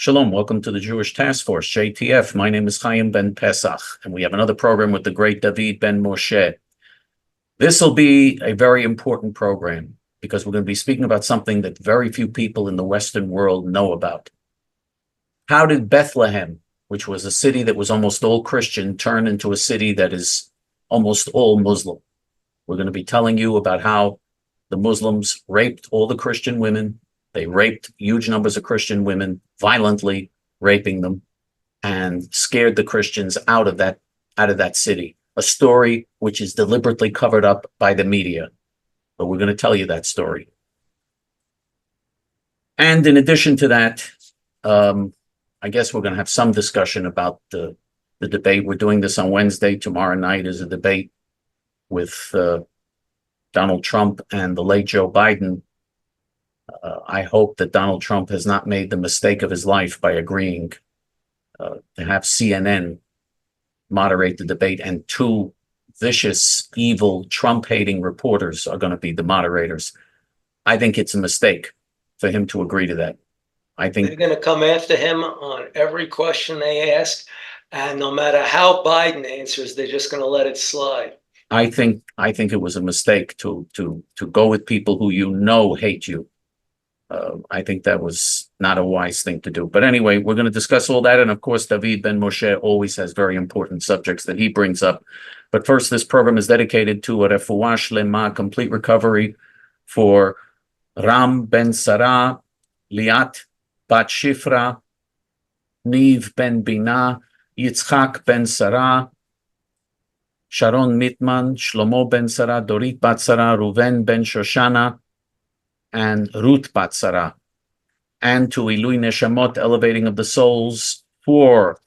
Shalom, welcome to the Jewish Task Force, J.T.F. My name is Chaim Ben Pesach, and we have another program with the great David Ben Moshe. This will be a very important program because we're going to be speaking about something that very few people in the Western world know about. How did Bethlehem, which was a city that was almost all Christian, turn into a city that is almost all Muslim? We're going to be telling you about how the Muslims raped all the Christian women. They raped huge numbers of Christian women, violently raping them, and scared the Christians out of that city. A story which is deliberately covered up by the media. But we're going to tell you that story. And in addition to that, I guess we're going to have some discussion about the debate. We're doing this on Wednesday. Tomorrow night is a debate with Donald Trump and the late Joe Biden. I hope that Donald Trump has not made the mistake of his life by agreeing to have CNN moderate the debate, and two vicious, evil, Trump-hating reporters are going to be the moderators. I think it's a mistake for him to agree to that. I think they're going to come after him on every question they ask, and no matter how Biden answers, they're just going to let it slide. I think it was a mistake to go with people who hate you. I think that was not a wise thing to do. But anyway, we're going to discuss all that. And of course, David Ben Moshe always has very important subjects that he brings up. But first, this program is dedicated to a refuah shlema, complete recovery for Ram Ben Sarah, Liat Bat Shifra, Niv Ben Bina, Yitzchak Ben Sarah, Sharon Mitman, Shlomo Ben Sarah, Dorit Bat Sarah, Ruven Ben Shoshana, and Ruth Bat Sarah, and to Ilui Neshamot, elevating of the souls, for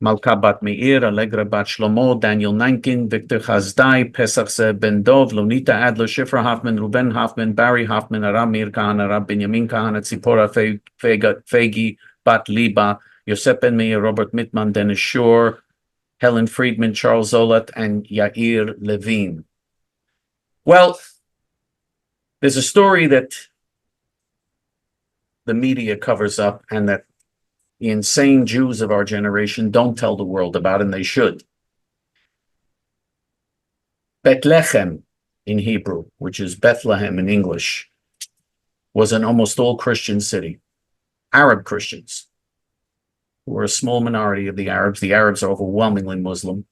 Malka Bat Meir, Allegra Bat Shlomo, Daniel Nankin, Victor Chazdai, Pesach Zeb Ben Dov, Lonita Adler, Shifra Hoffman, Ruben Hoffman, Barry Hoffman, Aram Mir Kahana, Rab Benjamin Kahana, Tzipora Fegi, Bat Liba, Yosef Ben Meir, Robert Mittman, Dennis Shore, Helen Friedman, Charles Zolat, and Yair Levine. Well, there's a story that the media covers up and that the insane Jews of our generation don't tell the world about, and they should. Bethlehem in Hebrew, which is Bethlehem in English, was an almost all Christian city. Arab Christians, who were a small minority of the Arabs. The Arabs are overwhelmingly Muslim.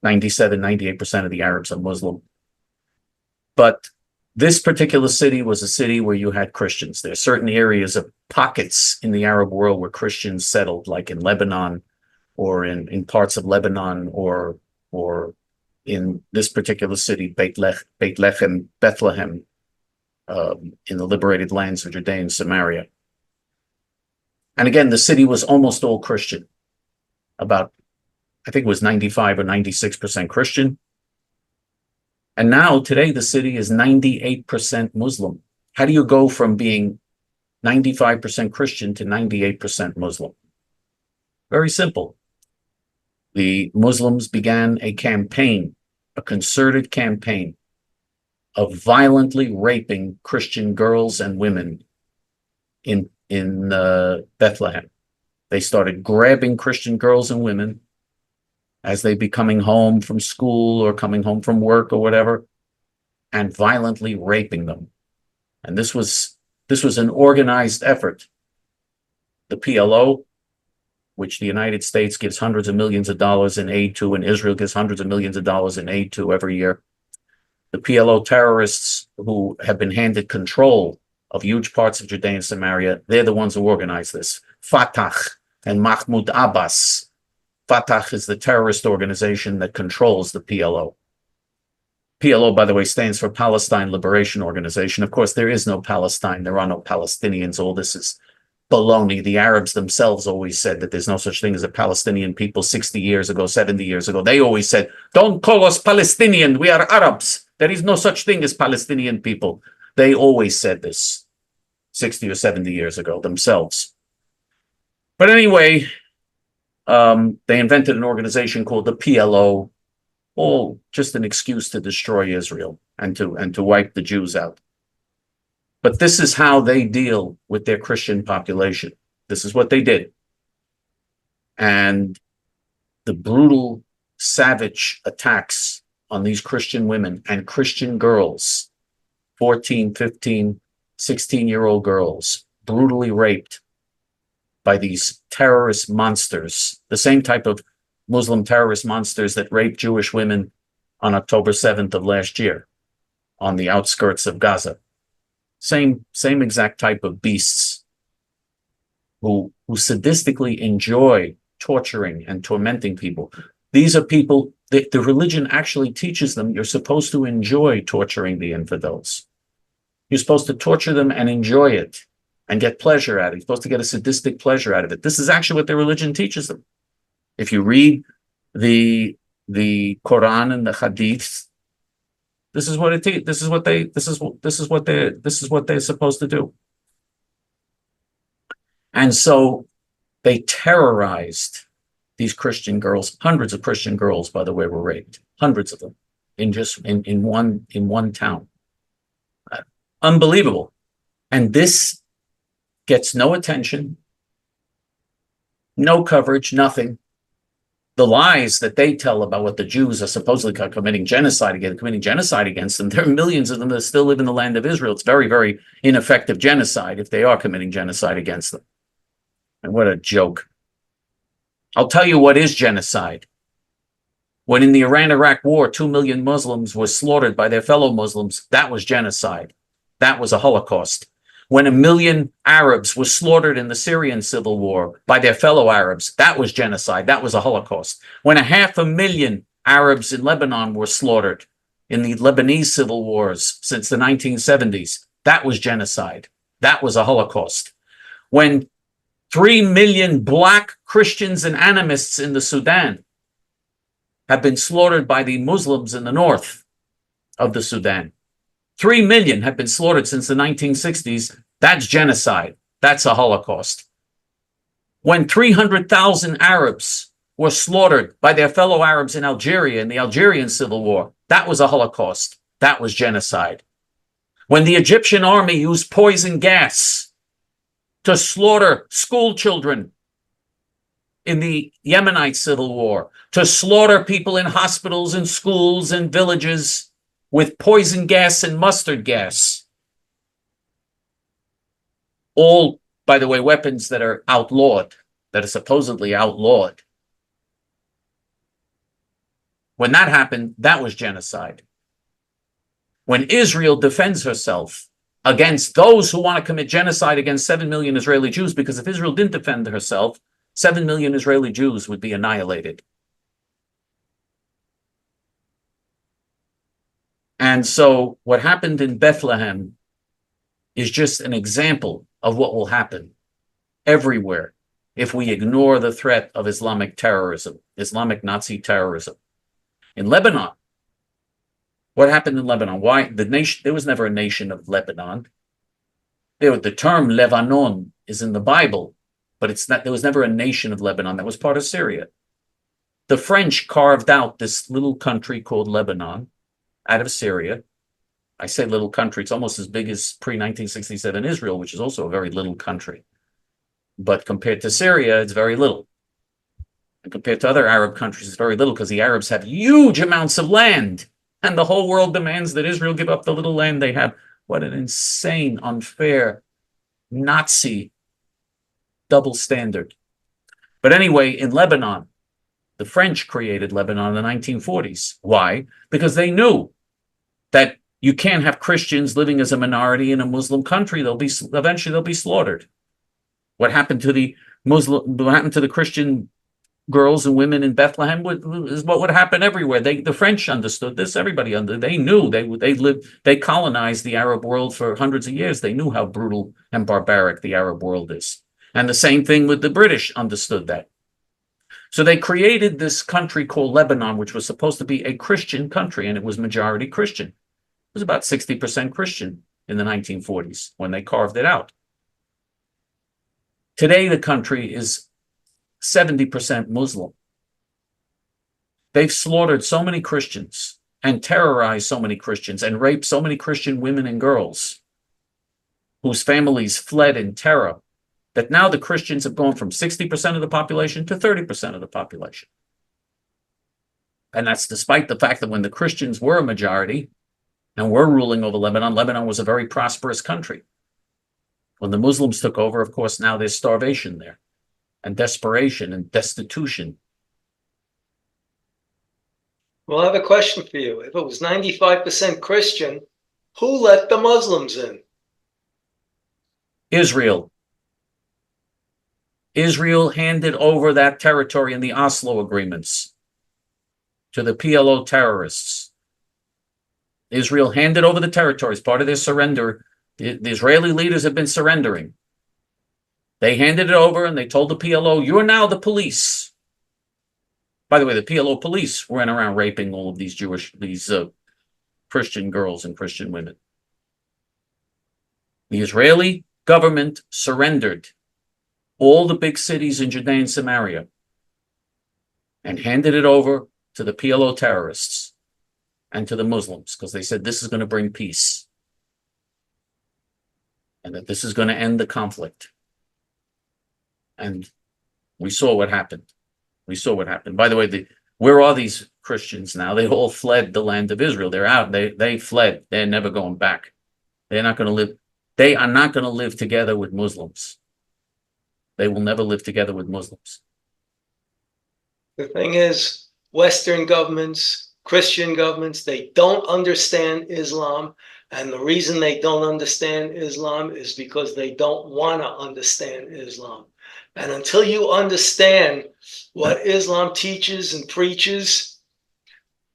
98% of the Arabs are Muslim. But this particular city was a city where you had Christians. There are certain areas of pockets in the Arab world where Christians settled, like in Lebanon, or in parts of Lebanon, or in this particular city, Bethlehem, in the liberated lands of Judea and Samaria. And again, the city was almost all Christian. About, I think it was 95 or 96% Christian. And now, today, the city is 98% Muslim. How do you go from being 95% Christian to 98% Muslim? Very simple. The Muslims began a campaign, a concerted campaign, of violently raping Christian girls and women in Bethlehem. They started grabbing Christian girls and women as they'd be coming home from school or coming home from work or whatever, and violently raping them. And this was an organized effort. The PLO, which the United States gives hundreds of millions of dollars in aid to, and Israel gives hundreds of millions of dollars in aid to every year. The PLO terrorists, who have been handed control of huge parts of Judea and Samaria, they're the ones who organize this. Fatah and Mahmoud Abbas. Fatah is the terrorist organization that controls the PLO. PLO, by the way, stands for Palestine Liberation Organization. Of course, there is no Palestine. There are no Palestinians. All this is baloney. The Arabs themselves always said that there's no such thing as a Palestinian people 60 years ago, 70 years ago. They always said, don't call us Palestinian. We are Arabs. There is no such thing as Palestinian people. They always said this 60 or 70 years ago themselves. But anyway, they invented an organization called the PLO, all just an excuse to destroy Israel and to wipe the Jews out. But this is how they deal with their Christian population. This is what they did. And the brutal, savage attacks on these Christian women and Christian girls, 14, 15, 16-year-old girls, brutally raped by these terrorist monsters, the same type of Muslim terrorist monsters that raped Jewish women on October 7th of last year on the outskirts of Gaza. Same exact type of beasts who sadistically enjoy torturing and tormenting people. These are people, the religion actually teaches them you're supposed to enjoy torturing the infidels. You're supposed to torture them and enjoy it and get pleasure out of it. You're supposed to get a sadistic pleasure out of it. This is actually what their religion teaches them. If you read the Quran and the Hadiths, this is what it teaches. This is what they're supposed to do. And so they terrorized these Christian girls. Hundreds of Christian girls, by the way, were raped. Hundreds of them in one town. Unbelievable. And this gets no attention, no coverage, nothing. The lies that they tell about what the Jews are supposedly committing genocide against them, there are millions of them that still live in the land of Israel. It's very, very ineffective genocide if they are committing genocide against them. And what a joke. I'll tell you what is genocide. When in the Iran-Iraq war, 2 million Muslims were slaughtered by their fellow Muslims, that was genocide. That was a Holocaust. When 1 million Arabs were slaughtered in the Syrian civil war by their fellow Arabs, that was genocide. That was a Holocaust. When 500,000 Arabs in Lebanon were slaughtered in the Lebanese civil wars since the 1970s, that was genocide. That was a Holocaust. When 3 million black Christians and animists in the Sudan have been slaughtered by the Muslims in the north of the Sudan. 3 million have been slaughtered since the 1960s. That's genocide. That's a Holocaust. When 300,000 Arabs were slaughtered by their fellow Arabs in Algeria in the Algerian civil war, that was a Holocaust. That was genocide. When the Egyptian army used poison gas to slaughter school children in the Yemenite civil war, to slaughter people in hospitals and schools and villages with poison gas and mustard gas. All, by the way, weapons that are outlawed, that are supposedly outlawed. When that happened, that was genocide. When Israel defends herself against those who want to commit genocide against 7 million Israeli Jews, because if Israel didn't defend herself, 7 million Israeli Jews would be annihilated. And so what happened in Bethlehem is just an example of what will happen everywhere if we ignore the threat of Islamic terrorism, Islamic Nazi terrorism. In Lebanon, what happened in Lebanon? Why the nation? There was never a nation of Lebanon. The term Lebanon is in the Bible, but it's not. There was never a nation of Lebanon that was part of Syria. The French carved out this little country called Lebanon out of Syria. I say little country, it's almost as big as pre-1967 Israel, which is also a very little country. But compared to Syria, it's very little. And compared to other Arab countries, it's very little because the Arabs have huge amounts of land. And the whole world demands that Israel give up the little land they have. What an insane, unfair, Nazi double standard. But anyway, in Lebanon, the French created Lebanon in the 1940s. Why? Because they knew that you can't have Christians living as a minority in a Muslim country. Eventually they'll be slaughtered. What happened to the Christian girls and women in Bethlehem is what would happen everywhere. The French understood this. Everybody understood. They knew they colonized the Arab world for hundreds of years. They knew how brutal and barbaric the Arab world is. And the same thing with the British understood that. So they created this country called Lebanon, which was supposed to be a Christian country, and it was majority Christian. It was about 60% Christian in the 1940s when they carved it out. Today, the country is 70% Muslim. They've slaughtered so many Christians and terrorized so many Christians and raped so many Christian women and girls whose families fled in terror that now the Christians have gone from 60% of the population to 30% of the population. And that's despite the fact that when the Christians were a majority and were ruling over Lebanon, Lebanon was a very prosperous country. When the Muslims took over, of course, now there's starvation there, and desperation and destitution. Well, I have a question for you. If it was 95% Christian, who let the Muslims in? Israel. Israel handed over that territory in the Oslo agreements to the PLO terrorists. Israel handed over the territories, part of their surrender. The Israeli leaders have been surrendering. They handed it over and they told the PLO, you're now the police. By the way, the PLO police went around raping all of these Christian girls and Christian women. The Israeli government surrendered all the big cities in Judea and Samaria and handed it over to the PLO terrorists and to the Muslims, because they said this is going to bring peace and that this is going to end the conflict. And we saw what happened. We saw what happened. By the way, where are these Christians now? They all fled the land of Israel. They're out. They fled. They're never going back. They're not going to live. They are not going to live together with Muslims. They will never live together with Muslims. The thing is, Western governments, Christian governments, they don't understand Islam. And the reason they don't understand Islam is because they don't want to understand Islam. And until you understand what Islam teaches and preaches,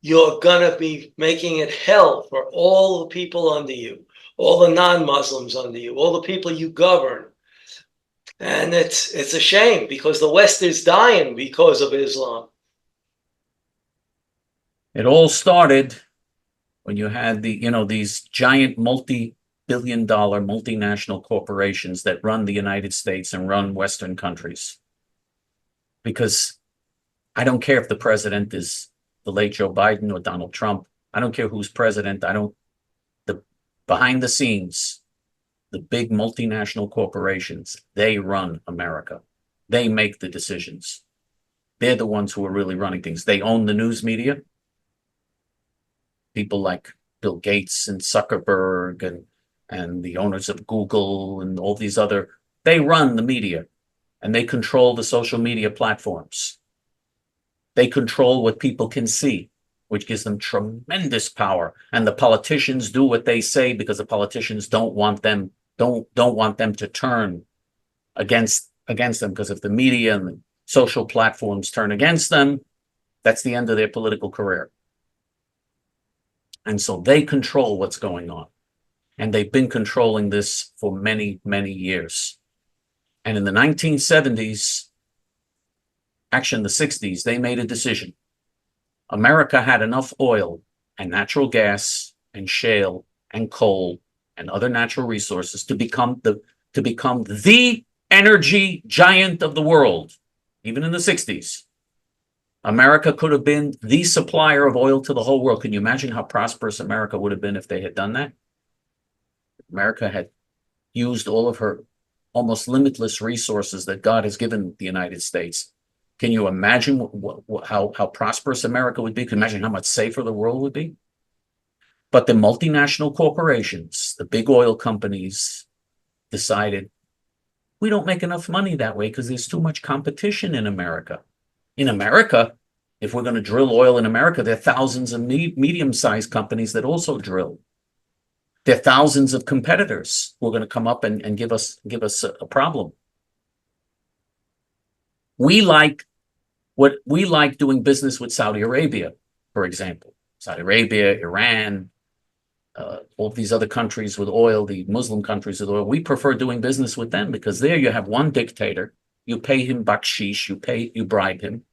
you're going to be making it hell for all the people under you, all the non-Muslims under you, all the people you govern. And it's a shame because the West is dying because of Islam. It all started when you had these giant multi-billion-dollar multinational corporations that run the United States and run Western countries. Because I don't care if the president is the late Joe Biden or Donald Trump. I don't care who's president. Behind the scenes, the big multinational corporations, they run America. They make the decisions. They're the ones who are really running things. They own the news media. People like Bill Gates and Zuckerberg and the owners of Google and all these they run the media and they control the social media platforms. They control what people can see, which gives them tremendous power. And the politicians do what they say because the politicians don't want them to turn against them, because if the media and the social platforms turn against them, that's the end of their political career. And so they control what's going on. And they've been controlling this for many, many years. And in the 1970s, actually in the 60s, they made a decision. America had enough oil and natural gas and shale and coal and other natural resources to become the energy giant of the world, even in the 60s. America could have been the supplier of oil to the whole world. Can you imagine how prosperous America would have been if they had done that? America had used all of her almost limitless resources that God has given the United States. Can you imagine how prosperous America would be? Can you imagine how much safer the world would be? But the multinational corporations, the big oil companies, decided we don't make enough money that way because there's too much competition in America. In America, if we're going to drill oil in America, there are thousands of medium-sized companies that also drill. There are thousands of competitors who are going to come up and give us a problem. We like doing business with Saudi Arabia, for example. Saudi Arabia, Iran, all of these other countries with oil, the Muslim countries with oil. We prefer doing business with them because there you have one dictator. You pay him bakshish, you bribe him.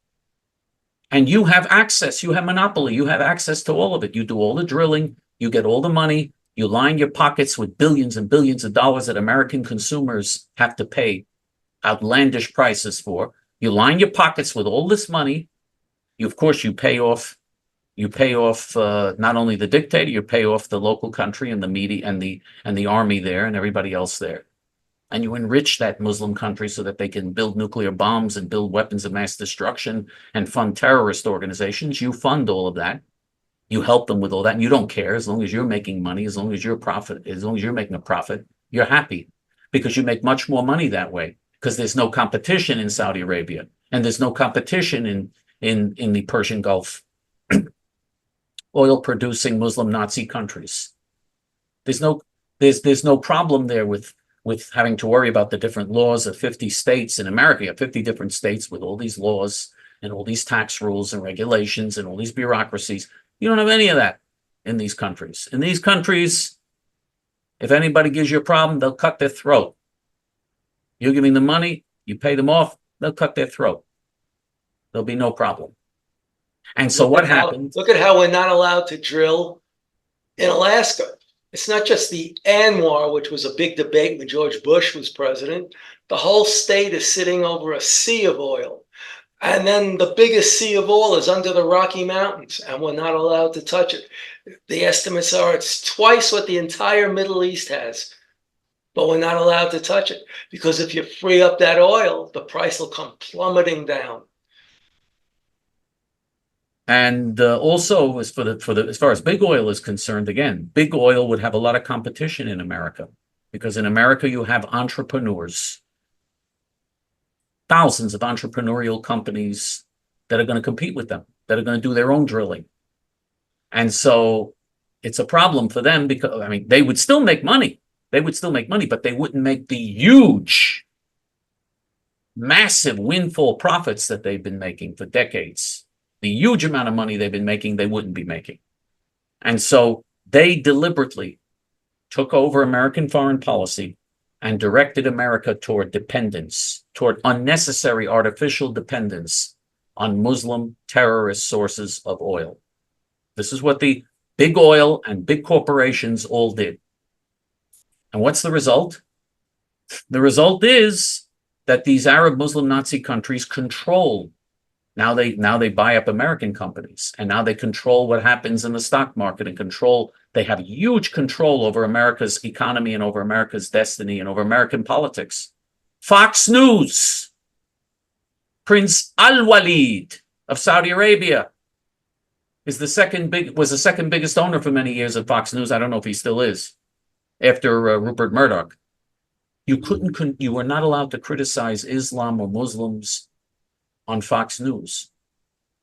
And you have access, you have monopoly, you have access to all of it. You do all the drilling, you get all the money, you line your pockets with billions and billions of dollars that American consumers have to pay outlandish prices for. You line your pockets with all this money. Of course, you pay off not only the dictator, you pay off the local country and the media and the army there and everybody else there. and you enrich that Muslim country so that they can build nuclear bombs and build weapons of mass destruction and fund terrorist organizations. You fund all of that. You help them with all that, and you don't care as long as you're making money, as long as you're making a profit, you're happy because you make much more money that way because there's no competition in Saudi Arabia and there's no competition in the Persian Gulf oil producing Muslim Nazi countries. There's no problem there with having to worry about the different laws of 50 states in America. You have 50 different states with all these laws and all these tax rules and regulations and all these bureaucracies. You don't have any of that in these countries. In these countries, if anybody gives you a problem, they'll cut their throat. You're giving them money, you pay them off, they'll cut their throat. There'll be no problem. And so what happened? Look at how we're not allowed to drill in Alaska. It's not just the ANWR, which was a big debate when George Bush was president. The whole state is sitting over a sea of oil. And then the biggest sea of oil is under the Rocky Mountains, and we're not allowed to touch it. The estimates are it's twice what the entire Middle East has, but we're not allowed to touch it because if you free up that oil, the price will come plummeting down. And also, as far as big oil is concerned, again, big oil would have a lot of competition in America because in America you have entrepreneurs, thousands of entrepreneurial companies that are going to compete with them, that are going to do their own drilling. And so it's a problem for them because, I mean, they would still make money. They would still make money, but they wouldn't make the huge, massive windfall profits that they've been making for decades. The huge amount of money they've been making, they wouldn't be making. And so they deliberately took over American foreign policy and directed America toward dependence, toward unnecessary artificial dependence on Muslim terrorist sources of oil. This is what the big oil and big corporations all did. And what's the result? The result is that these Arab Muslim Nazi countries control. Now they buy up American companies, and now they control what happens in the stock market and they have huge control over America's economy and over America's destiny and over American politics. Fox News, Prince Al-Walid of Saudi Arabia was the second biggest owner for many years of Fox News. I don't know if he still is, after Rupert Murdoch. You were not allowed to criticize Islam or Muslims on Fox News.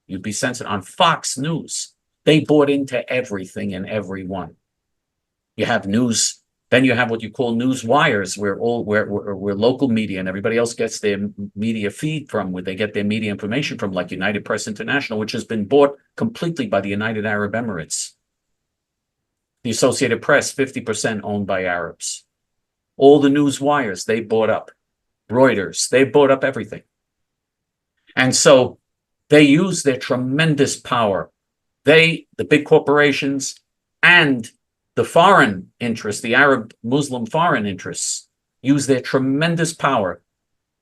You'd be censored on Fox News. They bought into everything and everyone. You have news, then you have what you call news wires, where local media and everybody else gets their media feed from, where they get their media information from, like United Press International, which has been bought completely by the United Arab Emirates. The Associated Press, 50% owned by Arabs. All the news wires, they bought up. Reuters, they bought up everything. And so they use their tremendous power. The big corporations and the foreign interests, the Arab Muslim foreign interests, use their tremendous power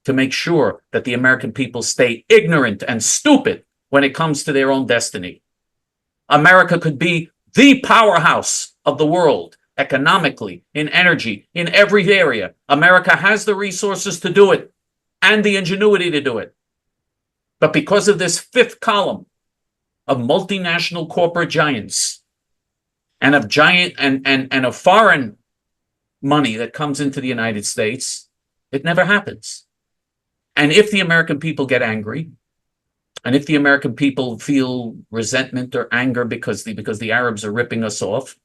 to make sure that the American people stay ignorant and stupid when it comes to their own destiny. America could be the powerhouse of the world economically, in energy, in every area. America has the resources to do it and the ingenuity to do it. But because of this fifth column of multinational corporate giants and of foreign money that comes into the United States, it never happens. And if the American people get angry, and if the American people feel resentment or anger because the Arabs are ripping us off,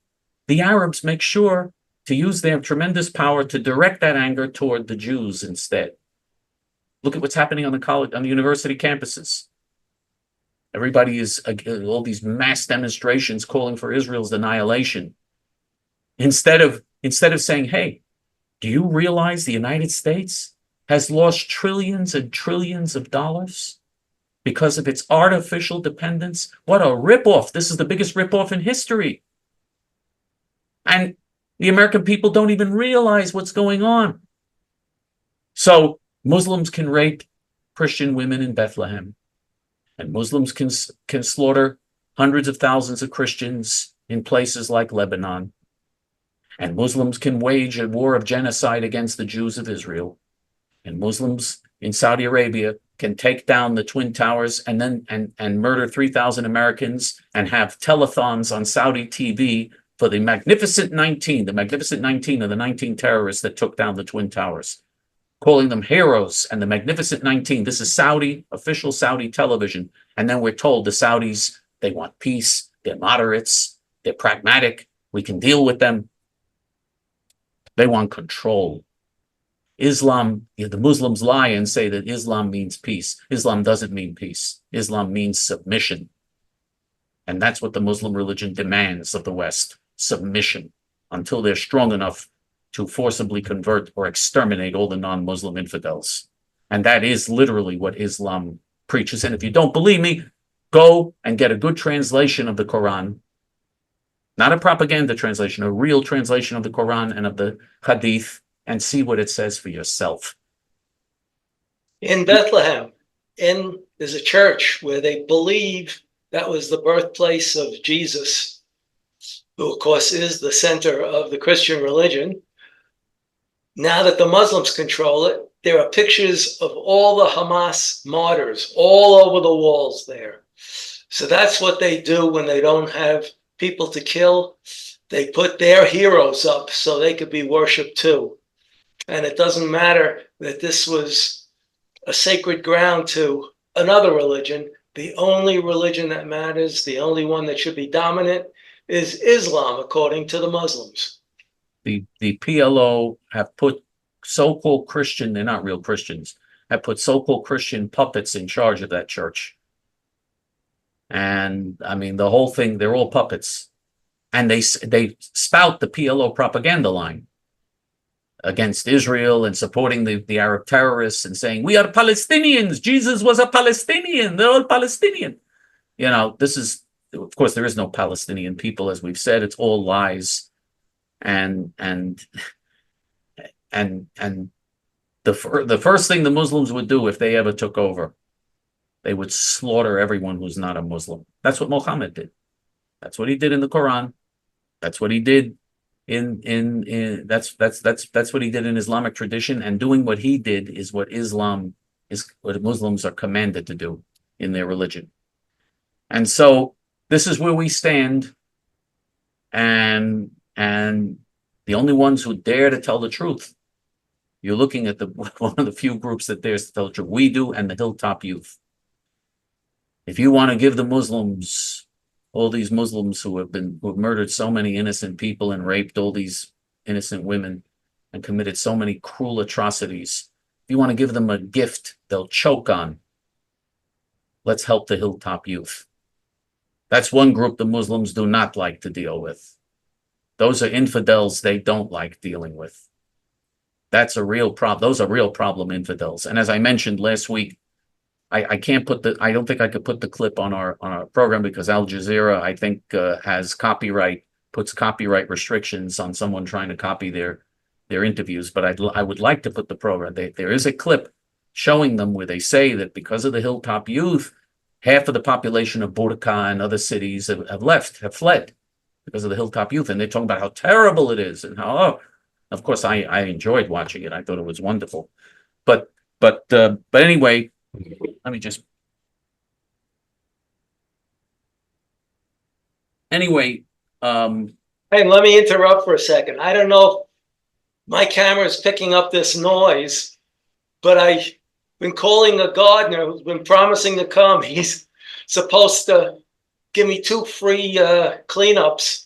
the Arabs make sure to use their tremendous power to direct that anger toward the Jews instead. Look at what's happening on the university campuses. Everybody is all these mass demonstrations calling for Israel's annihilation. Instead of saying, hey, do you realize the United States has lost trillions and trillions of dollars because of its artificial dependence? What a ripoff. This is the biggest ripoff in history. And the American people don't even realize what's going on. So Muslims can rape Christian women in Bethlehem, and Muslims can slaughter hundreds of thousands of Christians in places like Lebanon. And Muslims can wage a war of genocide against the Jews of Israel. And Muslims in Saudi Arabia can take down the Twin Towers and then and murder 3,000 Americans and have telethons on Saudi TV for the Magnificent 19. The Magnificent 19 are the 19 terrorists that took down the Twin Towers, calling them heroes and the Magnificent 19. This is Saudi, official Saudi television. And then we're told the Saudis, they want peace, they're moderates, they're pragmatic, we can deal with them. They want control. Islam, the Muslims lie and say that Islam means peace. Islam doesn't mean peace. Islam means submission. And that's what the Muslim religion demands of the West, submission, until they're strong enough to forcibly convert or exterminate all the non-Muslim infidels. And that is literally what Islam preaches. And if you don't believe me, go and get a good translation of the Quran, not a propaganda translation, a real translation of the Quran and of the Hadith, and see what it says for yourself. In Bethlehem, there's a church where they believe that was the birthplace of Jesus, who of course is the center of the Christian religion. Now that the Muslims control it, there are pictures of all the Hamas martyrs all over the walls there. So that's what they do when they don't have people to kill. They put their heroes up so they could be worshipped too. And it doesn't matter that this was a sacred ground to another religion. The only religion that matters, the only one that should be dominant, is Islam, according to the Muslims. The PLO have put so-called Christian, they're not real Christians, have put so-called Christian puppets in charge of that church. And I mean, the whole thing, they're all puppets. And they spout the PLO propaganda line against Israel and supporting the Arab terrorists and saying, we are Palestinians. Jesus was a Palestinian. They're all Palestinian. You know, this is, of course, there is no Palestinian people, as we've said. It's all lies. And the first thing the Muslims would do if they ever took over, they would slaughter everyone who's not a Muslim. That's what Muhammad did. That's what he did in the Quran. That's what he did that's what he did in Islamic tradition. And doing what he did is what what Muslims are commanded to do in their religion. And so this is where we stand. And the only ones who dare to tell the truth, you're looking at one of the few groups that dares to tell the truth. We do, and the Hilltop Youth. If you want to give the Muslims, all these Muslims who have murdered so many innocent people and raped all these innocent women and committed so many cruel atrocities, if you want to give them a gift they'll choke on, let's help the Hilltop Youth. That's one group the Muslims do not like to deal with. Those are infidels they don't like dealing with. That's a real problem. Those are real problem infidels. And as I mentioned last week, I can't put I don't think I could put the clip on our program because Al Jazeera, I think, puts copyright restrictions on someone trying to copy their interviews. But I would like to put the program. There is a clip showing them where they say that because of the Hilltop Youth, half of the population of Burqa and other cities have fled because of the Hilltop Youth. And they're talking about how terrible it is and how, of course, I enjoyed watching it. I thought it was wonderful. But anyway, let me just. Anyway. Hey, let me interrupt for a second. I don't know if my camera is picking up this noise, but I've been calling a gardener who's been promising to come. He's supposed to give me 2 free cleanups.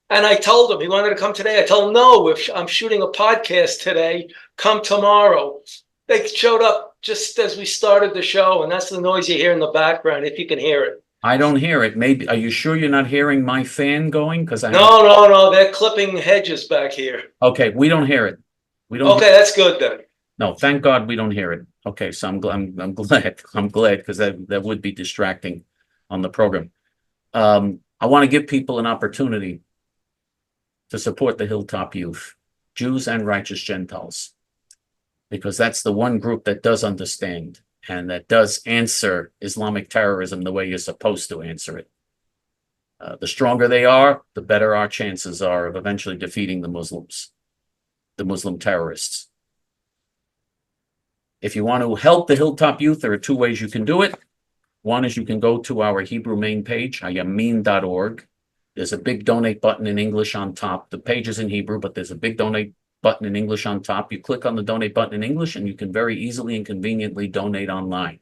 And I told him he wanted to come today. I told him, no, if I'm shooting a podcast today, come tomorrow. They showed up just as we started the show, and that's the noise you hear in the background, if you can hear it. I don't hear it. Maybe, are you sure you're not hearing my fan going? Because No, they're clipping hedges back here. Okay, we don't hear it. We don't. Okay, that's good then. No, thank God we don't hear it. Okay, so I'm glad because that would be distracting on the program. I want to give people an opportunity to support the Hilltop Youth, Jews and righteous Gentiles, because that's the one group that does understand and that does answer Islamic terrorism the way you're supposed to answer it. The stronger they are, the better our chances are of eventually defeating the Muslims, the Muslim terrorists. If you want to help the Hilltop Youth, there are two ways you can do it. One is you can go to our Hebrew main page, hayamin.org. There's a big donate button in English on top. The page is in Hebrew, but there's a big donate button in English on top. You click on the donate button in English and you can very easily and conveniently donate online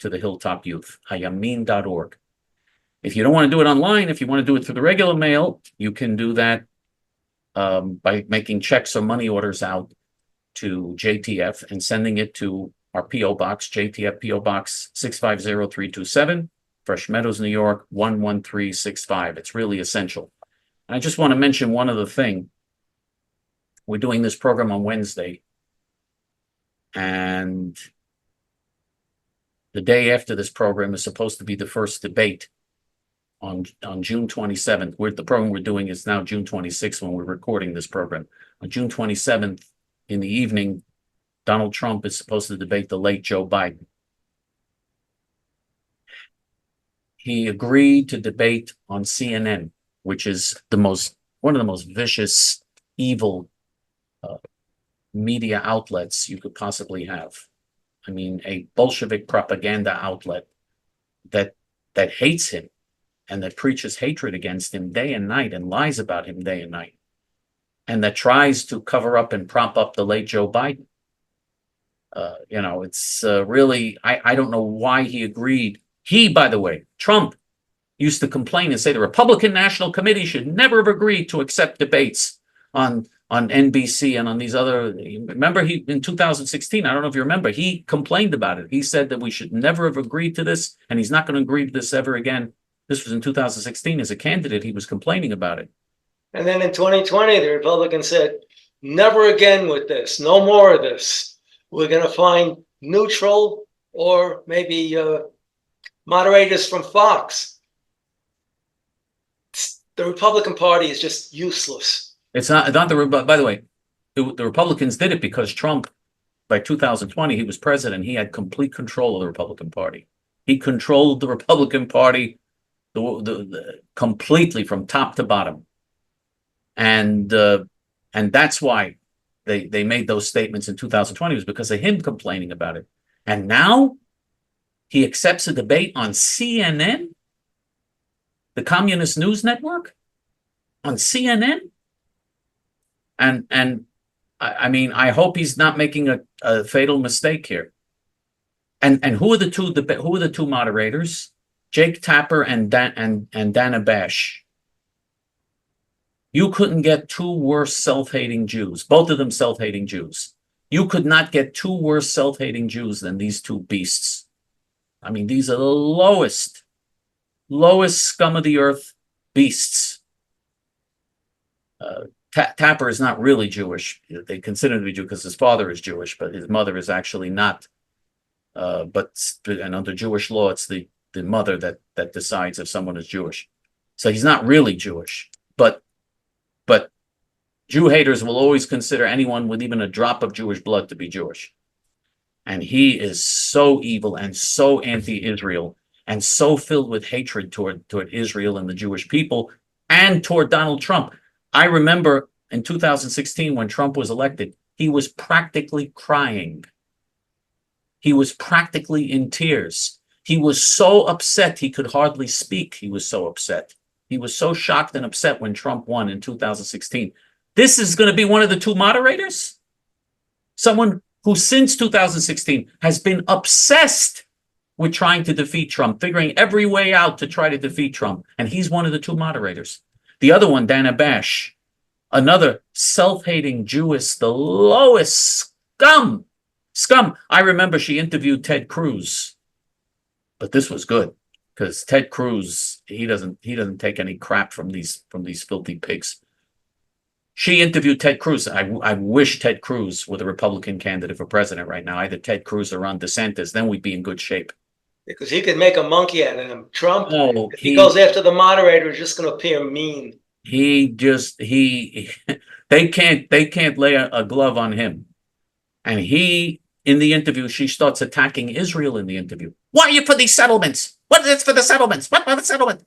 to the Hilltop Youth, hayamin.org. If you don't want to do it online, if you want to do it through the regular mail, you can do that by making checks or money orders out to J.T.F. and sending it to our P.O. Box, J.T.F. P.O. Box 650327, Fresh Meadows, New York, 11365. It's really essential. And I just want to mention one other thing. We're doing this program on Wednesday, and the day after this program is supposed to be the first debate on June 27th. The program we're doing is now June 26th when we're recording this program. On June 27th in the evening, Donald Trump is supposed to debate the late Joe Biden. He agreed to debate on CNN, which is one of the most vicious, evil media outlets you could possibly have. I mean, a Bolshevik propaganda outlet that hates him and that preaches hatred against him day and night and lies about him day and night, and that tries to cover up and prop up the late Joe Biden. It's really, I don't know why he agreed. He, by the way, Trump, used to complain and say the Republican National Committee should never have agreed to accept debates on NBC and on these other. Remember, he in 2016, I don't know if you remember, he complained about it. He said that we should never have agreed to this, and he's not going to agree to this ever again. This was in 2016. As a candidate, he was complaining about it. And then in 2020, the Republicans said, never again with this, no more of this. We're going to find neutral or maybe moderators from Fox. The Republican Party is just useless. It's not by the way, the Republicans did it because Trump, by 2020, he was president. He had complete control of the Republican Party. He controlled the Republican Party completely from top to bottom. And that's why they made those statements in 2020, was because of him complaining about it. And now he accepts a debate on CNN, the Communist News Network, on CNN. And I mean, I hope he's not making a fatal mistake here. And who are the two moderators? Jake Tapper and Dana Bash. You couldn't get two worse self-hating Jews, both of them self-hating Jews. You could not get two worse self-hating Jews than these two beasts. I mean, these are the lowest scum of the earth beasts. Tapper is not really Jewish. They consider him to be Jewish because his father is Jewish, but his mother is actually not. And under Jewish law, it's the mother that decides if someone is Jewish. So he's not really Jewish, but Jew haters will always consider anyone with even a drop of Jewish blood to be Jewish. And he is so evil and so anti-Israel and so filled with hatred toward Israel and the Jewish people and toward Donald Trump. I remember in 2016 when Trump was elected, he was practically crying. He was practically in tears. He was so upset he could hardly speak. He was so upset. He was so shocked and upset when Trump won in 2016. This is going to be one of the two moderators? Someone who since 2016 has been obsessed with trying to defeat Trump, figuring every way out to try to defeat Trump. And he's one of the two moderators. The other one, Dana Bash, another self-hating Jewess, the lowest scum. I remember she interviewed Ted Cruz, but this was good because Ted Cruz, he doesn't take any crap from these filthy pigs. She interviewed Ted Cruz. I wish Ted Cruz were the Republican candidate for president right now. Either Ted Cruz or Ron DeSantis. Then we'd be in good shape. Because he could make a monkey out of him. Trump, if he goes after the moderator, is just going to appear mean. They can't lay a glove on him. And in the interview, she starts attacking Israel in the interview. Why are you for these settlements? What is it for the settlements? What about the settlement?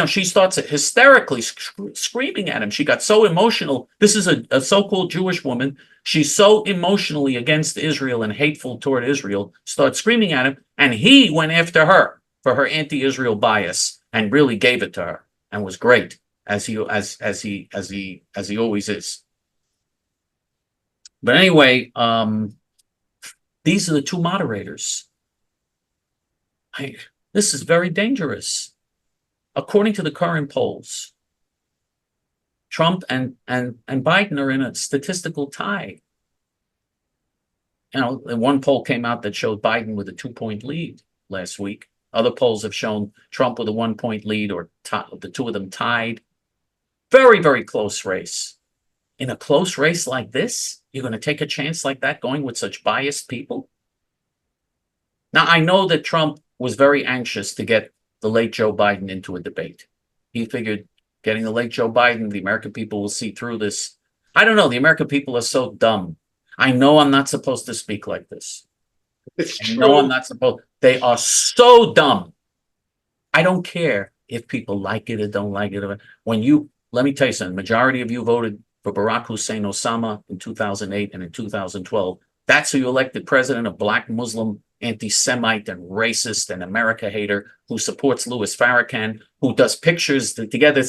she starts hysterically screaming at him. She got so emotional. This is a so-called Jewish woman. She's so emotionally against Israel and hateful toward Israel, starts screaming at him, and he went after her for her anti-Israel bias and really gave it to her and was great, as he always is. But anyway, these are the two moderators. This is very dangerous. According to the current polls, Trump and Biden are in a statistical tie. One poll came out that showed Biden with a 2-point lead last week. Other polls have shown Trump with a 1-point lead, or the two of them tied. Very, very close race. In a close race like this, you're going to take a chance like that going with such biased people? Now, I know that Trump was very anxious to get the late Joe Biden into a debate. He figured getting the late Joe Biden, the American people will see through this. I don't know. The American people are so dumb. I know I'm not supposed to speak like this. It's true. No, I'm not supposed. They are so dumb. I don't care if people like it or don't like it. Let me tell you something. Majority of you voted for Barack Hussein Osama in 2008 and in 2012. That's who you elected president, a black Muslim anti-Semite and racist and America hater who supports Louis Farrakhan, who does pictures together,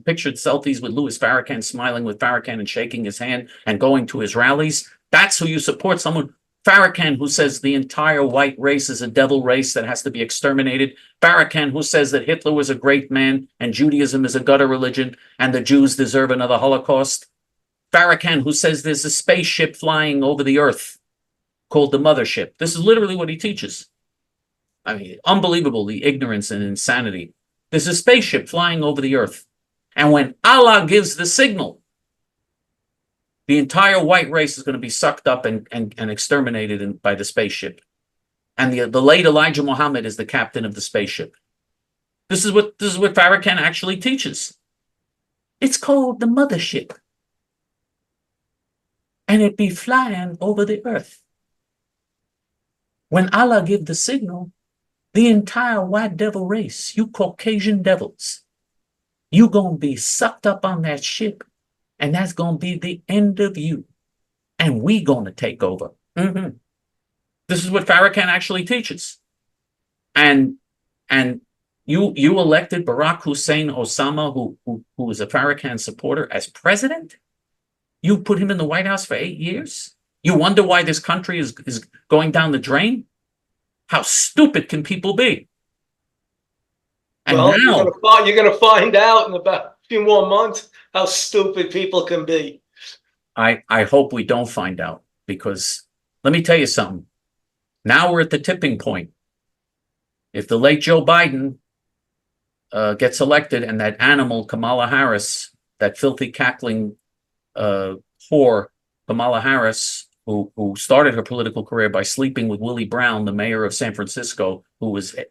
pictured selfies with Louis Farrakhan, smiling with Farrakhan and shaking his hand and going to his rallies. That's who you support. Someone, Farrakhan, who says the entire white race is a devil race that has to be exterminated. Farrakhan, who says that Hitler was a great man and Judaism is a gutter religion and the Jews deserve another Holocaust. Farrakhan, who says there's a spaceship flying over the earth called the mothership. This is literally what he teaches. I mean, unbelievable, the ignorance and insanity. There's a spaceship flying over the earth. And when Allah gives the signal, the entire white race is going to be sucked up and exterminated by the spaceship. And the late Elijah Muhammad is the captain of the spaceship. This is what Farrakhan actually teaches. It's called the mothership. And it be flying over the earth. When Allah give the signal, the entire white devil race, you Caucasian devils, you gonna be sucked up on that ship, and that's gonna be the end of you, and we gonna take over. This is what Farrakhan actually teaches, and you elected Barack Hussein Osama, who is a Farrakhan supporter, as president. You put him in the White House for 8 years. You wonder why this country is going down the drain? How stupid can people be? And well, now you're going to find out in about a few more months how stupid people can be. I hope we don't find out, because let me tell you something. Now we're at the tipping point. If the late Joe Biden gets elected and that animal Kamala Harris, that filthy cackling whore Kamala Harris, who started her political career by sleeping with Willie Brown, the mayor of San Francisco,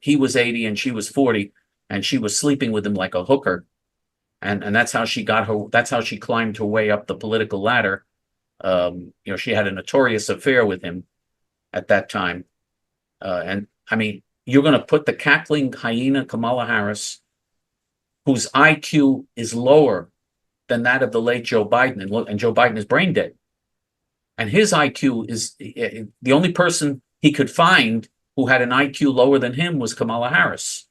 he was 80 and she was 40, and she was sleeping with him like a hooker, and that's how she climbed her way up the political ladder. She had a notorious affair with him at that time, and I mean, you're going to put the cackling hyena Kamala Harris, whose IQ is lower than that of the late Joe Biden, and Joe Biden is brain dead. And his IQ is the only person he could find who had an IQ lower than him was Kamala Harris.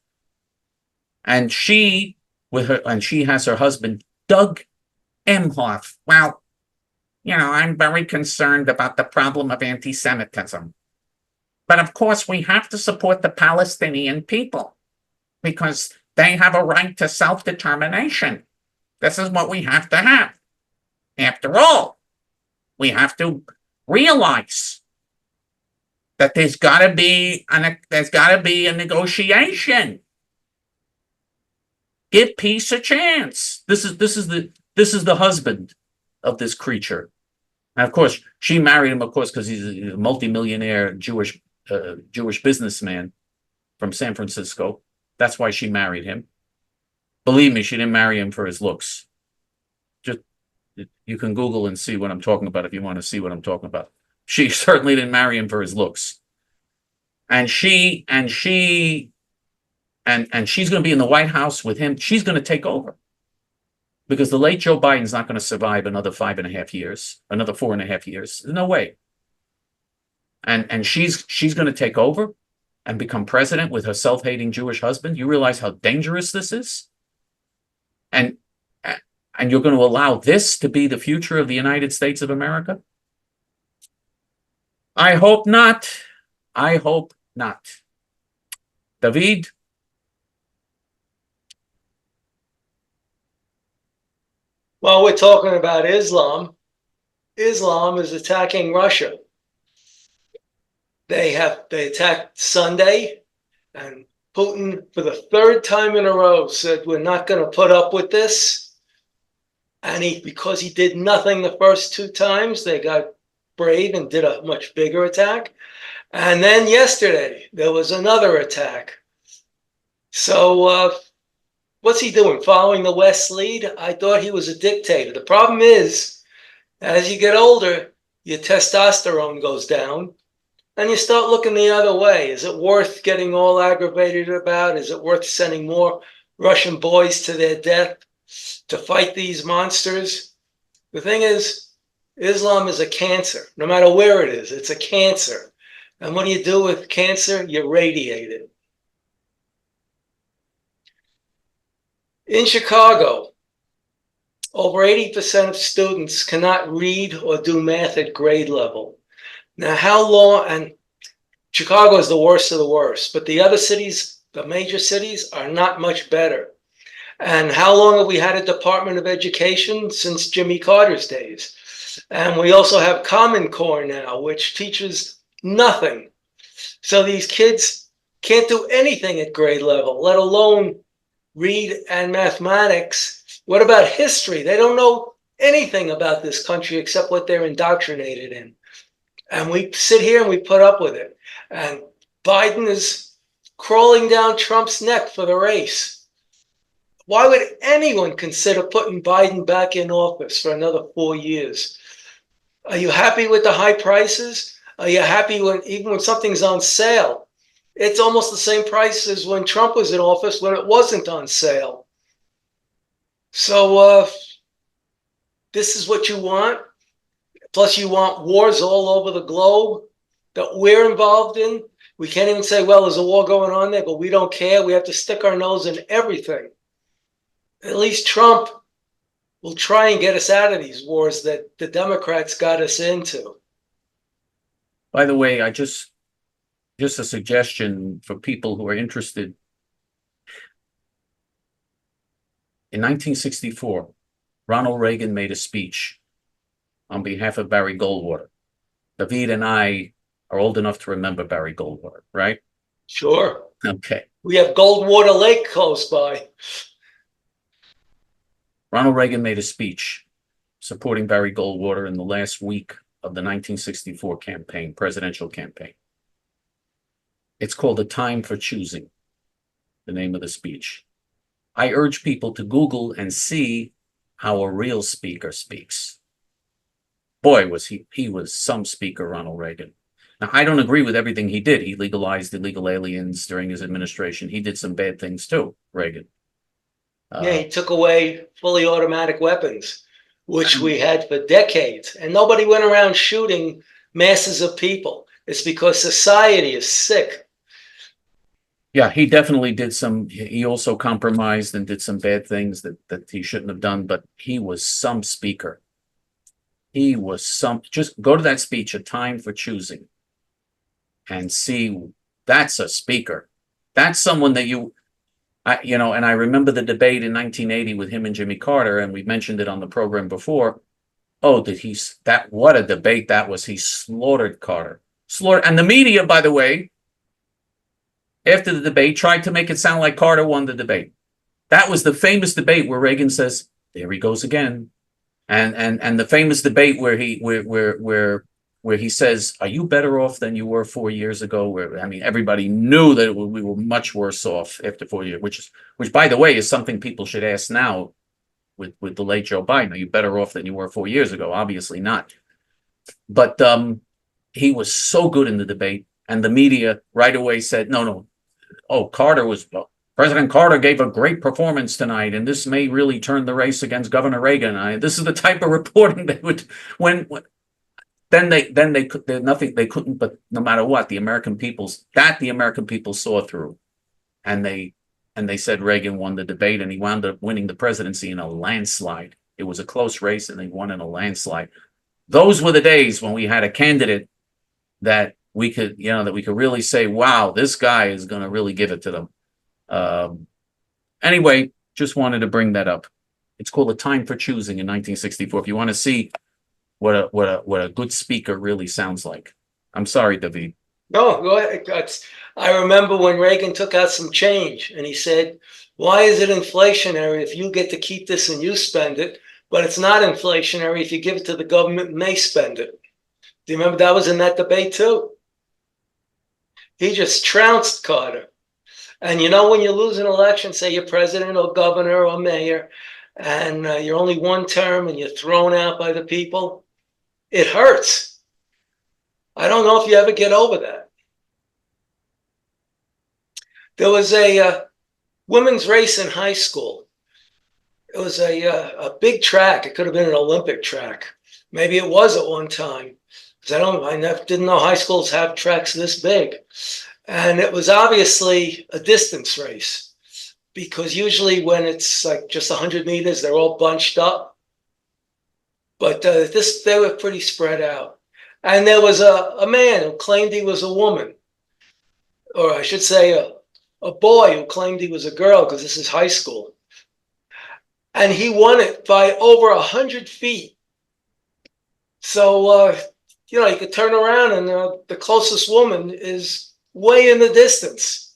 And she has her husband, Doug Emhoff. Well, I'm very concerned about the problem of anti-Semitism. But of course, we have to support the Palestinian people because they have a right to self-determination. This is what we have to have. After all, we have to realize that there's got to be a negotiation. Give peace a chance. This is the husband of this creature. And of course, she married him, of course, because he's a multimillionaire Jewish businessman from San Francisco. That's why she married him. Believe me, she didn't marry him for his looks. You can Google and see what I'm talking about if you want to see what I'm talking about. She certainly didn't marry him for his looks. And she and she's going to be in the White House with him. She's going to take over because the late Joe Biden's not going to survive another 5.5 years, another 4.5 years. There's no way. And she's going to take over and become president with her self-hating Jewish husband. You realize how dangerous this is? And you're going to allow this to be the future of the United States of America? I hope not. I hope not. David? Well, we're talking about Islam. Islam is attacking Russia. They attacked Sunday, and Putin, for the third time in a row, said, we're not going to put up with this. And because he did nothing the first 2 times, they got brave and did a much bigger attack. And then yesterday, there was another attack. So what's he doing? Following the West's lead? I thought he was a dictator. The problem is, as you get older, your testosterone goes down, and you start looking the other way. Is it worth getting all aggravated about? Is it worth sending more Russian boys to their death to fight these monsters? The thing is, Islam is a cancer. No matter where it is, it's a cancer. And what do you do with cancer? You radiate it. In Chicago, over 80% of students cannot read or do math at grade level. Now, how long, and Chicago is the worst of the worst, but the other cities, the major cities, are not much better. And how long have we had a Department of Education? Since Jimmy Carter's days. And we also have Common Core now, which teaches nothing. So these kids can't do anything at grade level, let alone read and mathematics. What about history? They don't know anything about this country except what they're indoctrinated in. And we sit here and we put up with it. And Biden is crawling down Trump's neck for the race. Why would anyone consider putting Biden back in office for another 4 years? Are you happy with the high prices? Are you happy even when something's on sale? It's almost the same price as when Trump was in office when it wasn't on sale. So this is what you want. Plus you want wars all over the globe that we're involved in. We can't even say, well, there's a war going on there, but we don't care. We have to stick our nose in everything. At least Trump will try and get us out of these wars that the Democrats got us into. By the way, just a suggestion for people who are interested. In 1964, Ronald Reagan made a speech on behalf of Barry Goldwater. David and I are old enough to remember Barry Goldwater, right? Sure. Okay. We have Goldwater Lake close by. Ronald Reagan made a speech supporting Barry Goldwater in the last week of the 1964 campaign, presidential campaign. It's called A Time for Choosing, the name of the speech. I urge people to Google and see how a real speaker speaks. Boy, was he was some speaker, Ronald Reagan. Now, I don't agree with everything he did. He legalized illegal aliens during his administration. He did some bad things too, Reagan. Yeah, he took away fully automatic weapons, which we had for decades. And nobody went around shooting masses of people. It's because society is sick. Yeah, he definitely did some, he also compromised and did some bad things that he shouldn't have done, but he was some speaker. He was some, just go to that speech, A Time for Choosing, and see, that's a speaker. That's someone that and I remember the debate in 1980 with him and Jimmy Carter, and we mentioned it on the program before. Oh, what a debate that was. He slaughtered Carter. And the media, by the way, after the debate, tried to make it sound like Carter won the debate. That was the famous debate where Reagan says, there he goes again. And the famous debate where he says, are you better off than you were 4 years ago? Where, I mean, everybody knew that we were much worse off after 4 years, which by the way, is something people should ask now with the late Joe Biden. Are you better off than you were 4 years ago? Obviously not. But he was so good in the debate, and the media right away said, no. Oh, Carter was, President Carter gave a great performance tonight, and this may really turn the race against Governor Reagan. This is the type of reporting they would, then they could, nothing, they couldn't, but no matter what, the American people saw through. And they said Reagan won the debate, and he wound up winning the presidency in a landslide. It was a close race, and they won in a landslide. Those were the days when we had a candidate that we could really say, wow, this guy is going to really give it to them. Anyway, just wanted to bring that up. It's called A Time for Choosing in 1964. If you want to see what a good speaker really sounds like. I'm sorry, David. No, go ahead. I remember when Reagan took out some change and he said, why is it inflationary if you get to keep this and you spend it, but it's not inflationary if you give it to the government and they spend it? Do you remember that was in that debate too? He just trounced Carter. And you know, when you lose an election, say you're president or governor or mayor, and you're only one term and you're thrown out by the people, it hurts. I don't know if you ever get over that. There was a women's race in high school. It was a big track. It could have been an Olympic track. Maybe it was at one time. I didn't know high schools have tracks this big. And it was obviously a distance race, because usually when it's like just 100 meters, they're all bunched up. But they were pretty spread out. And there was a man who claimed he was a woman, or I should say a boy who claimed he was a girl, because this is high school. And he won it by over 100 feet. So, you could turn around and the closest woman is way in the distance.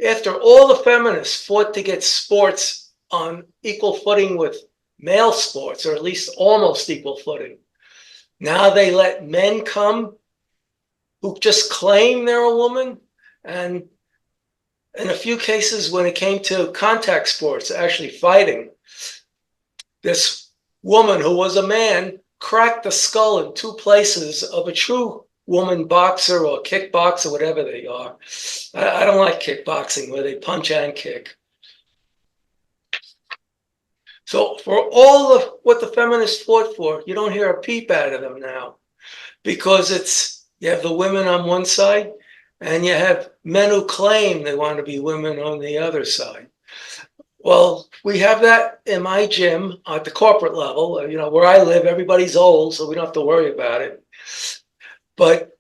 After all the feminists fought to get sports on equal footing with male sports, or at least almost equal footing, now they let men come who just claim they're a woman. And in a few cases, when it came to contact sports, actually fighting, this woman who was a man cracked the skull in 2 places of a true woman boxer or kickboxer, whatever they are. I don't like kickboxing where they punch and kick. So for all of what the feminists fought for, you don't hear a peep out of them now, because you have the women on one side and you have men who claim they want to be women on the other side. Well, we have that in my gym at the corporate level. Where I live, everybody's old, so we don't have to worry about it. But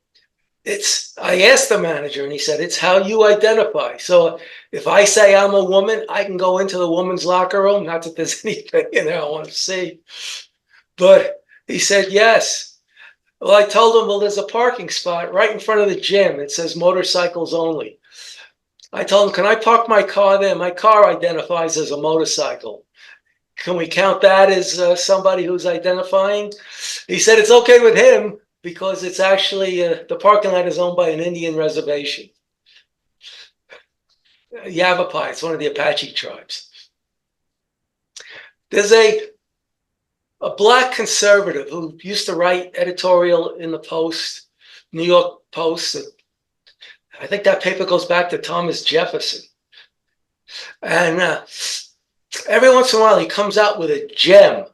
I asked the manager, and he said, it's how you identify. So if I say I'm a woman, I can go into the woman's locker room. Not that there's anything in there I want to see. But he said, yes. Well, I told him, well, there's a parking spot right in front of the gym. It says motorcycles only. I told him, can I park my car there? My car identifies as a motorcycle. Can we count that as somebody who's identifying? He said it's okay with him, because it's actually, the parking lot is owned by an Indian reservation. Yavapai, it's one of the Apache tribes. There's a black conservative who used to write editorial in the Post, New York Post. I think that paper goes back to Thomas Jefferson. And every once in a while, he comes out with a gem.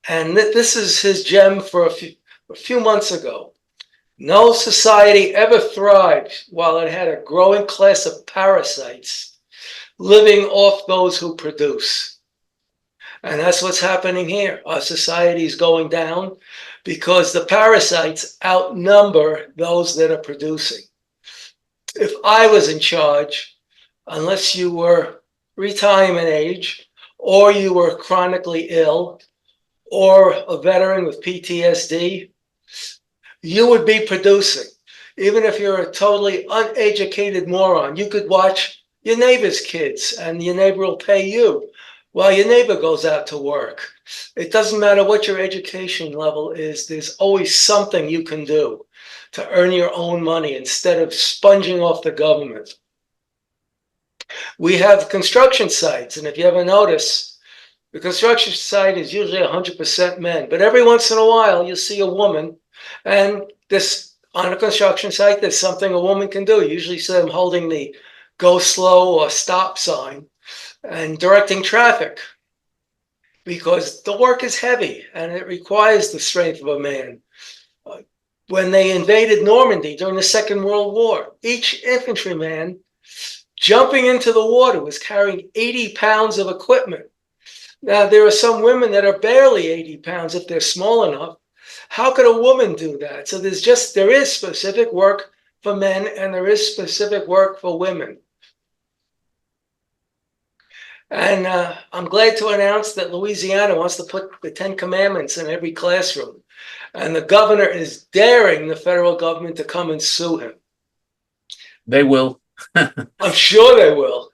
And this is his gem for a few months ago. No society ever thrived while it had a growing class of parasites living off those who produce. And that's what's happening here. Our society is going down because the parasites outnumber those that are producing. If I was in charge, unless you were retirement age, or you were chronically ill, or a veteran with PTSD, you would be producing. Even if you're a totally uneducated moron, you could watch your neighbor's kids and your neighbor will pay you while your neighbor goes out to work. It doesn't matter what your education level is, there's always something you can do to earn your own money instead of sponging off the government. We have construction sites, and if you ever notice, the construction site is usually 100% men, but every once in a while you'll see a woman, and on a construction site, there's something a woman can do. You usually see them holding the go slow or stop sign and directing traffic, because the work is heavy and it requires the strength of a man. When they invaded Normandy during the Second World War, each infantryman jumping into the water was carrying 80 pounds of equipment. Now, there are some women that are barely 80 pounds if they're small enough. How could a woman do that? So there is specific work for men and there is specific work for women. And I'm glad to announce that Louisiana wants to put the 10 Commandments in every classroom. And the governor is daring the federal government to come and sue him. They will. I'm sure they will.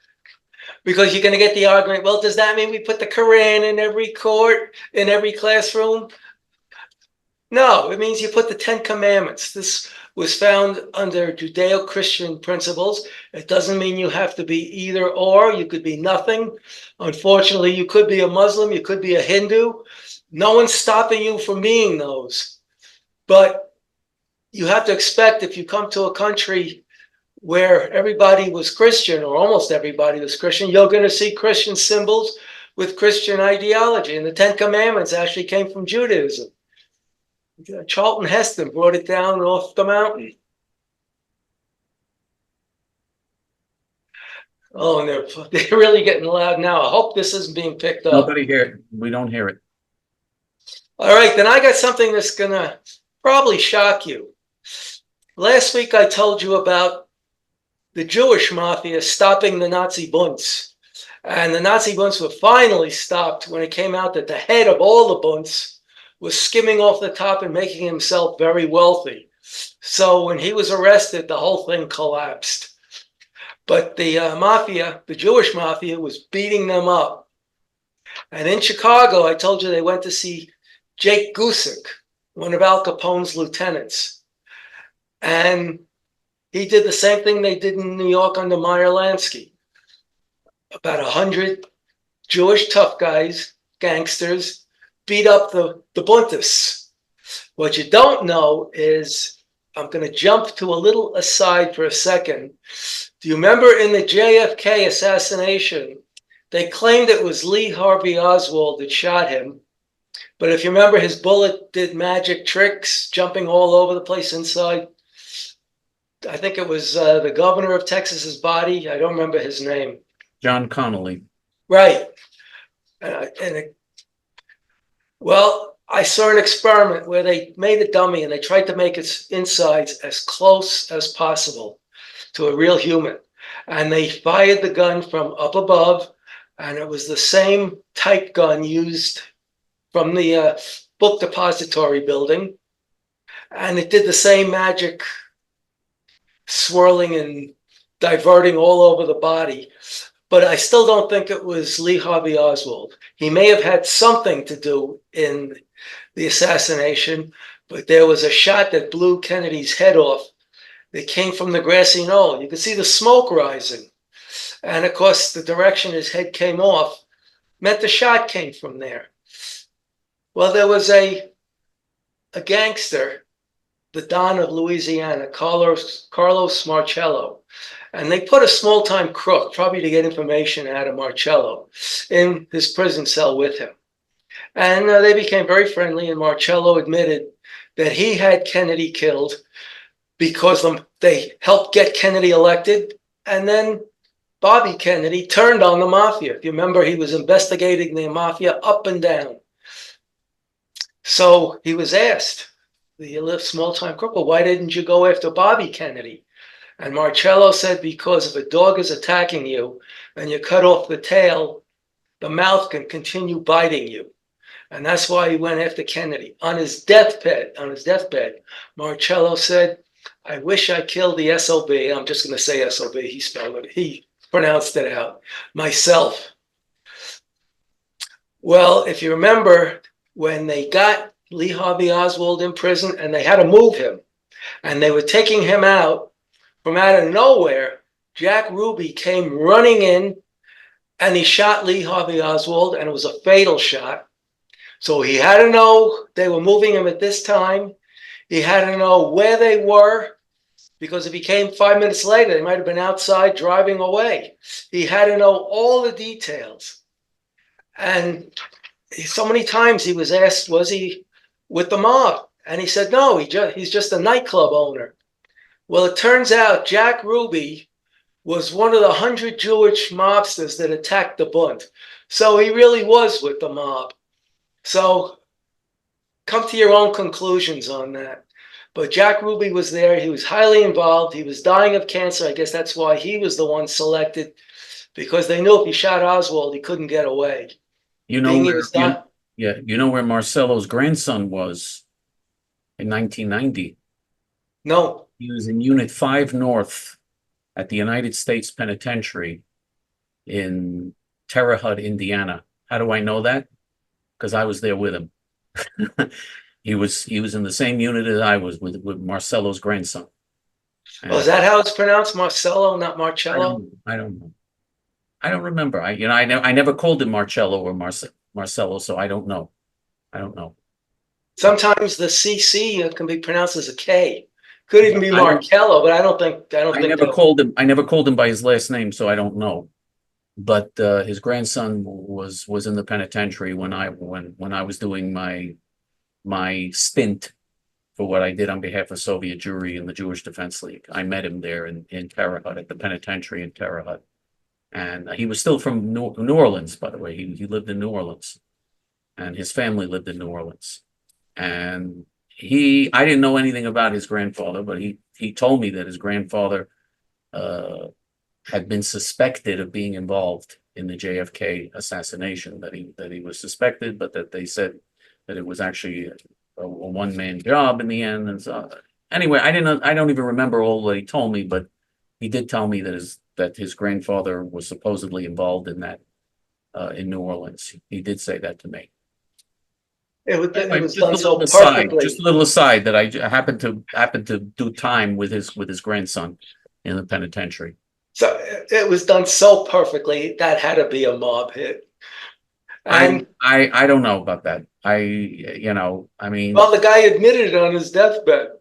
Because you're going to get the argument, well, does that mean we put the Quran in every court, in every classroom? No, it means you put the 10 Commandments. This was found under Judeo-Christian principles. It doesn't mean you have to be either or. You could be nothing. Unfortunately, you could be a Muslim. You could be a Hindu. No one's stopping you from being those. But you have to expect, if you come to a country where everybody was Christian, or almost everybody was Christian, you're going to see Christian symbols with Christian ideology. And the 10 Commandments actually came from Judaism. Charlton Heston brought it down off the mountain. Oh, and they're really getting loud now. I hope this isn't being picked up. Nobody here. We don't hear it. All right, then I got something that's going to probably shock you. Last week I told you about the Jewish mafia stopping the Nazi bunts. And the Nazi bunts were finally stopped when it came out that the head of all the bunts was skimming off the top and making himself very wealthy. So when he was arrested, the whole thing collapsed. But the mafia, the Jewish mafia, was beating them up. And in Chicago, I told you they went to see Jake Gusick, one of Al Capone's lieutenants. And he did the same thing they did in New York under Meyer Lansky. About 100 Jewish tough guys, gangsters, beat up the Buntists. What you don't know is, I'm going to jump to a little aside for a second. Do you remember in the JFK assassination, they claimed it was Lee Harvey Oswald that shot him. But if you remember, his bullet did magic tricks, jumping all over the place inside. I think it was the governor of Texas's body. I don't remember his name. John Connolly. Right. Well, I saw an experiment where they made a dummy and they tried to make its insides as close as possible to a real human. And they fired the gun from up above, and it was the same type gun used from the book depository building. And it did the same magic, swirling and diverting all over the body. But I still don't think it was Lee Harvey Oswald. He may have had something to do in the assassination, but there was a shot that blew Kennedy's head off. It came from the grassy knoll. You could see the smoke rising. And of course, the direction his head came off meant the shot came from there. Well, there was a gangster, the Don of Louisiana, Carlos Marcello. And they put a small-time crook, probably to get information out of Marcello, in his prison cell with him. And they became very friendly, and Marcello admitted that he had Kennedy killed because they helped get Kennedy elected. And then Bobby Kennedy turned on the mafia. If you remember, he was investigating the mafia up and down. So he was asked, the small-time crook, well, why didn't you go after Bobby Kennedy? And Marcello said, because if a dog is attacking you and you cut off the tail, the mouth can continue biting you. And that's why he went after Kennedy. On his deathbed, Marcello said, I wish I killed the SOB. I'm just going to say SOB. He spelled it. He pronounced it out. Myself. Well, if you remember, when they got Lee Harvey Oswald in prison and they had to move him, and they were taking him out, from out of nowhere, Jack Ruby came running in and he shot Lee Harvey Oswald, and it was a fatal shot. So he had to know they were moving him at this time. He had to know where they were. because if he came 5 minutes later, they might have been outside driving away. He had to know all the details. And so many times he was asked, was he with the mob? And he said, no, he's just a nightclub owner. Well, it turns out Jack Ruby was one of the 100 Jewish mobsters that attacked the Bund. So he really was with the mob. So come to your own conclusions on that. But Jack Ruby was there. He was highly involved. He was dying of cancer. I guess that's why he was the one selected, because they knew if he shot Oswald, he couldn't get away. You know where, you know where Marcello's grandson was in 1990? No. He was in Unit 5 North at the United States Penitentiary in Terre Haute, Indiana. How do I know that? Because I was there with him. He was in the same unit as I was with Marcello's grandson. Oh, is that how it's pronounced? Marcello, not Marcello? I don't know. I don't remember. I never called him Marcello or Marcello, so I don't know. I don't know. Sometimes the CC can be pronounced as a K. Could even be Marcello, but I don't think. I never called him by his last name, so I don't know. But his grandson was in the penitentiary when I was doing my stint for what I did on behalf of Soviet Jewry in the Jewish Defense League. I met him there in Terre Haute, at the penitentiary in Terre Haute. And he was still from New Orleans, by the way. He lived in New Orleans, and his family lived in New Orleans. And I didn't know anything about his grandfather, but he told me that his grandfather had been suspected of being involved in the JFK assassination, that he was suspected, but that they said that it was actually a one-man job in the end. And so anyway, I don't even remember all that he told me, but he did tell me that his grandfather was supposedly involved in that in New Orleans. He did say that to me. It was done so perfectly. Just a little aside that I happened to do time with his grandson in the penitentiary. So it was done so perfectly that had to be a mob hit. And I don't know about that. I mean, well, the guy admitted it on his deathbed.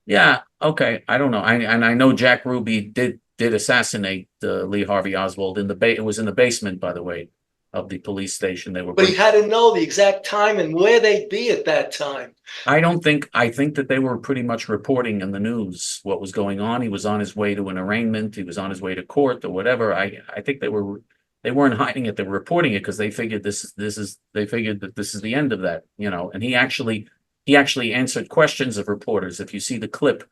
Yeah, okay. I don't know. I know Jack Ruby did assassinate Lee Harvey Oswald it was in the basement, by the way, of the police station. But he had to know the exact time and where they'd be at that time. I think that they were pretty much reporting in the news what was going on. He was on his way to an arraignment. He was on his way to court or whatever. I think they weren't hiding it. They were reporting it because they figured that this is the end of that, and he actually answered questions of reporters. If you see the clip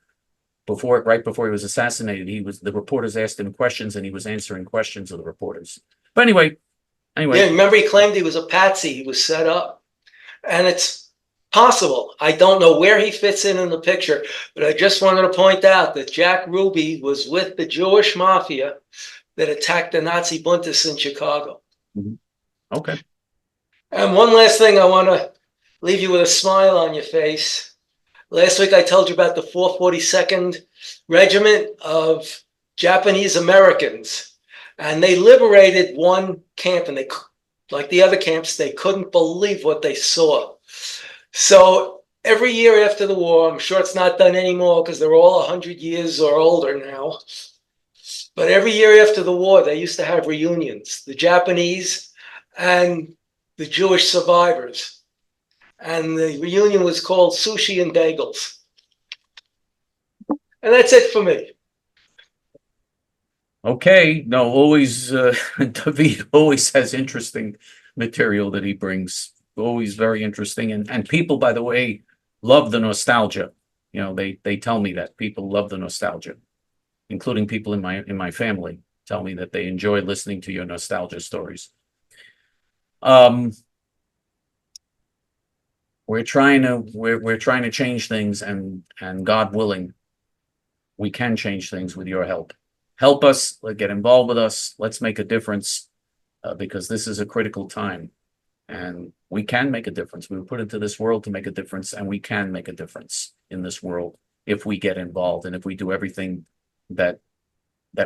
right before he was assassinated, the reporters asked him questions and he was answering questions of the reporters. But anyway. Yeah, remember he claimed he was a patsy. He was set up. And it's possible. I don't know where he fits in the picture, but I just wanted to point out that Jack Ruby was with the Jewish mafia that attacked the Nazi Buntists in Chicago. Mm-hmm. Okay. And one last thing, I want to leave you with a smile on your face. Last week I told you about the 442nd Regiment of Japanese Americans. And they liberated one camp, and like the other camps, they couldn't believe what they saw. So every year after the war, I'm sure it's not done anymore because they're all 100 years or older now. But every year after the war, they used to have reunions, the Japanese and the Jewish survivors. And the reunion was called Sushi and Bagels. And that's it for me. Okay, no, always David always has interesting material that he brings. Always very interesting, and people, by the way, love the nostalgia. They tell me that people love the nostalgia, including people in my family tell me that they enjoy listening to your nostalgia stories. We're trying to change things, and God willing, we can change things with your help. Help us, get involved with us. Let's make a difference, because this is a critical time, and we can make a difference. We were put into this world to make a difference, and we can make a difference in this world if we get involved and if we do everything that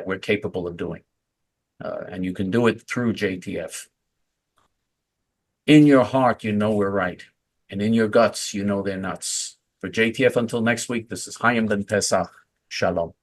we're capable of doing. And you can do it through J.T.F. In your heart, we're right, and in your guts, they're nuts. For J.T.F. until next week, this is Chaim Ben Pesach. Shalom.